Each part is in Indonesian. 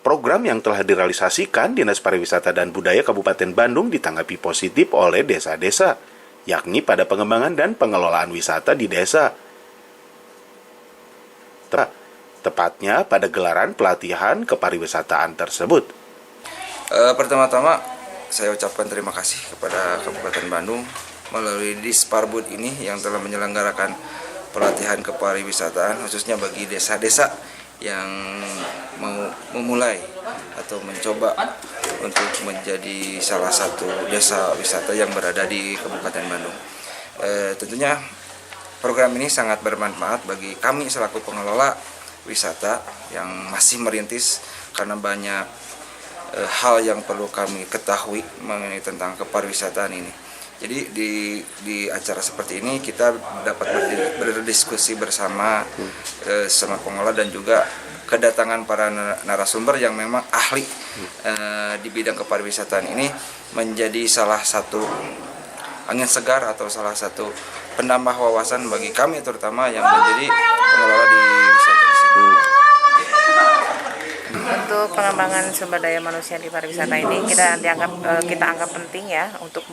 Program yang telah direalisasikan Dinas Pariwisata dan Budaya Kabupaten Bandung ditanggapi positif oleh desa-desa, yakni pada pengembangan dan pengelolaan wisata di desa. Tepatnya pada gelaran pelatihan kepariwisataan tersebut. Pertama-tama saya ucapkan terima kasih kepada Kabupaten Bandung melalui Disparbud ini yang telah menyelenggarakan pelatihan kepariwisataan khususnya bagi desa-desa yang mau memulai atau mencoba untuk menjadi salah satu desa wisata yang berada di Kabupaten Bandung. Tentunya program ini sangat bermanfaat bagi kami selaku pengelola wisata yang masih merintis karena banyak hal yang perlu kami ketahui mengenai tentang kepariwisataan ini. Jadi di acara seperti ini kita dapat berdiskusi bersama sama pengelola dan juga kedatangan para narasumber yang memang ahli di bidang kepariwisataan ini menjadi salah satu angin segar atau salah satu penambah wawasan bagi kami terutama yang menjadi pengelola di wisata tersebut. Untuk pengembangan sumber daya manusia di pariwisata ini kita anggap penting ya untuk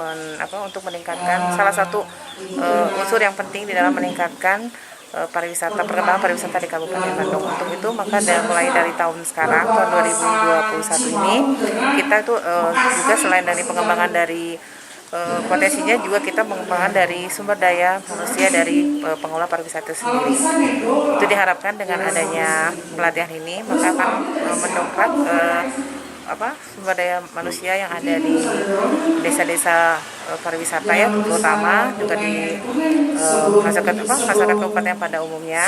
meningkatkan salah satu unsur yang penting di dalam meningkatkan pengembangan pariwisata di Kabupaten Bandung. Untuk itu maka mulai dari tahun 2021 ini kita juga selain dari pengembangan dari potensinya juga kita mengembangkan dari sumber daya manusia dari pengelola pariwisata sendiri. Itu diharapkan dengan adanya pelatihan ini maka akan mendongkrak sumber daya manusia yang ada di desa-desa pariwisata ya, terutama juga di masyarakat kabupaten pada umumnya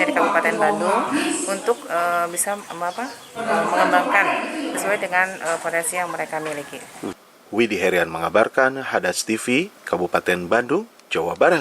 di Kabupaten Bandung untuk bisa mengembangkan sesuai dengan potensi yang mereka miliki. Widi Herian mengabarkan, Hadas TV, Kabupaten Bandung, Jawa Barat.